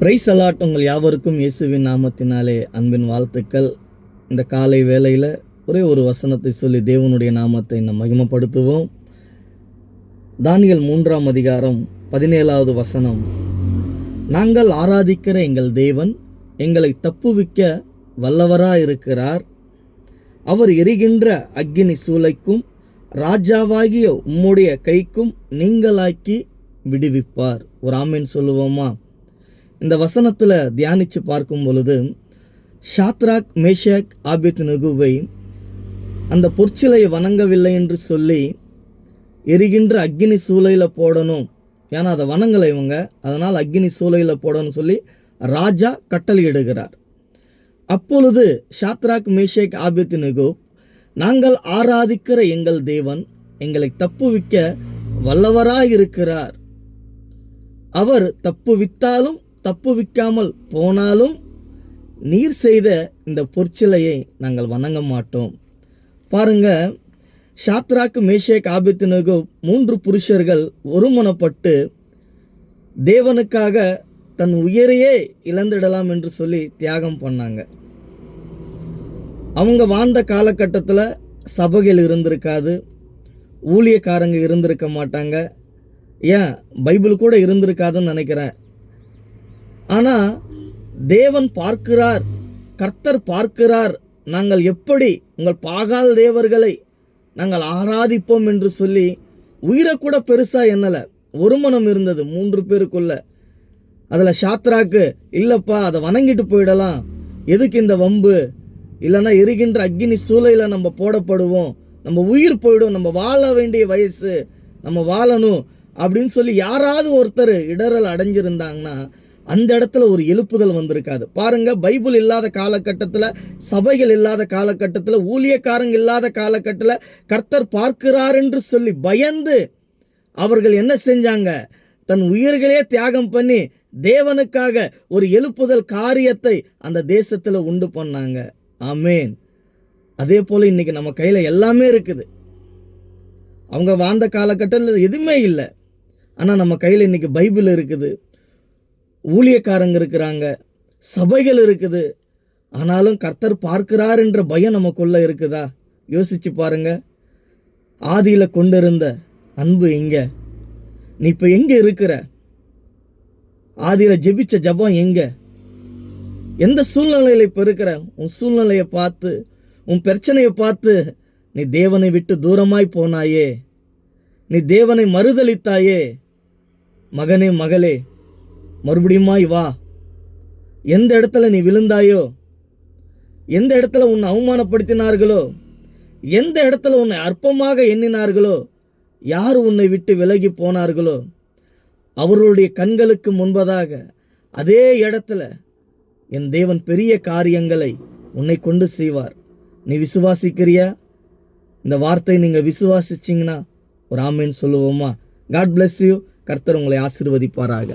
Price allot. உங்கள் யாவருக்கும் இயேசுவின் நாமத்தினாலே அன்பின் வாழ்த்துக்கள். இந்த காலை வேளையில் ஒரே ஒரு வசனத்தை சொல்லி தேவனுடைய நாமத்தை நாம் மகிமைப்படுத்துவோம். தானியேல் 3ஆம் அதிகாரம் 17வது வசனம். நாங்கள் ஆராதிக்கிற எங்கள் தேவன் எங்களை தப்புவிக்க வல்லவராயிருக்கிறார். அவர் எரிகின்ற அக்கினி சூளைக்கும் ராஜாவாகிய உம்முடைய கைக்கும் நீங்களாக்கி விடுவிப்பார். ஒரு ஆமேன் சொல்லுவோமா? இந்த வசனத்தில் தியானித்து பார்க்கும் பொழுது ஷாத்ராக், மேஷாக், ஆபேத்நேகோவை அந்த பொற்சிலையை வணங்கவில்லை என்று சொல்லி எரிகின்ற அக்கினி சூளையில் போடணும், ஏன்னா அதை வணங்கலை இவங்க, அதனால் அக்கினி சூளையில் போடணும் சொல்லி ராஜா கட்டளையிடுகிறார். அப்பொழுது ஷாத்ராக், மேஷாக், ஆபேத்நேகோ, நாங்கள் ஆராதிக்கிற எங்கள் தேவன் எங்களை தப்புவிக்க வல்லவராயிருக்கிறார். அவர் தப்புவித்தாலும் தப்புவிக்காமல் போனாலும் நீர் செய்த இந்த பொற்சிலையை நாங்கள் வணங்க மாட்டோம். பாருங்க, ஷாத்ராக், மேஷாக், ஆபேத்நேகோ 3 புருஷர்கள் ஒருமனப்பட்டு தேவனுக்காக தன் உயிரையே இழந்திடலாம் என்று சொல்லி தியாகம் பண்ணாங்க. அவங்க வாழ்ந்த காலகட்டத்தில் சபைகள் இருந்திருக்காது, ஊழியக்காரங்க இருந்திருக்க மாட்டாங்க, ஏன் பைபிள் கூட இருந்திருக்காதுன்னு நினைக்கிறேன். ஆனால் தேவன் பார்க்கிறார், கர்த்தர் பார்க்கிறார், நாங்கள் எப்படி உங்கள் பாகால் தேவர்களை நாங்கள் ஆராதிப்போம் என்று சொல்லி உயிரை கூட பெருசாக எண்ணலை. ஒரு மனம் இருந்தது 3 பேருக்குள்ள. அதில் ஷாத்ராக்கு, இல்லைப்பா அதை வணங்கிட்டு போயிடலாம், எதுக்கு இந்த வம்பு, இல்லைன்னா எரிகின்ற அக்கினி சூளையில் நம்ம போடப்படுவோம், நம்ம உயிர் போயிடும், நம்ம வாழ வேண்டிய வயசு, நம்ம வாழணும் அப்படின்னு சொல்லி யாராவது ஒருத்தர் இடரல் அடைஞ்சிருந்தாங்கன்னா அந்த இடத்துல ஒரு எழுப்புதல் வந்திருக்காது. பாருங்க, பைபிள் இல்லாத காலகட்டத்தில், சபைகள் இல்லாத காலகட்டத்தில், ஊழியக்காரங்க இல்லாத காலகட்டத்தில் கர்த்தர் பார்க்கிறார் என்று சொல்லி பயந்து அவர்கள் என்ன செஞ்சாங்க? தன் உயிர்களே தியாகம் பண்ணி தேவனுக்காக ஒரு எழுப்புதல் காரியத்தை அந்த தேசத்தில் உண்டு பண்ணாங்க. ஆமேன். அதே போல இன்னைக்கு நம்ம கையில் எல்லாமே இருக்குது. அவங்க வாழ்ந்த காலகட்டத்தில் எதுவுமே இல்லை, ஆனால் நம்ம கையில் இன்னைக்கு பைபிள் இருக்குது, ஊழியக்காரங்க இருக்கிறாங்க, சபைகள் இருக்குது. ஆனாலும் கர்த்தர் பார்க்கிறார் என்ற பயம் நமக்குள்ள இருக்குதா? யோசிச்சு பாருங்க. ஆதியில் கொண்டிருந்த அன்பு எங்க? நீ இப்போ எங்கே இருக்கிற? ஆதியில் ஜெபிச்ச ஜபம் எங்க? எந்த சூழ்நிலையில் இப்போ இருக்கிற? உன் சூழ்நிலையை பார்த்து, உன் பிரச்சனையை பார்த்து நீ தேவனை விட்டு தூரமாய் போனாயே, நீ தேவனை மறுதலித்தாயே. மகனே, மகளே, மறுபடியுமாய் வா. எந்த இடத்துல நீ விழுந்தாயோ, எந்த இடத்துல உன்னை அவமானப்படுத்தினார்களோ, எந்த இடத்துல உன்னை அற்பமாக எண்ணினார்களோ, யார் உன்னை விட்டு விலகி போனார்களோ, அவர்களுடைய கண்களுக்கு முன்பதாக அதே இடத்துல என் தேவன் பெரிய காரியங்களை உன்னை கொண்டு செய்வார். நீ விசுவாசிக்கிறியா? இந்த வார்த்தை நீங்கள் விசுவாசிச்சிங்கன்னா ஒரு ஆமேன் சொல்லுவோமா? God bless you. கர்த்தர் உங்களை ஆசீர்வதிப்பாராக.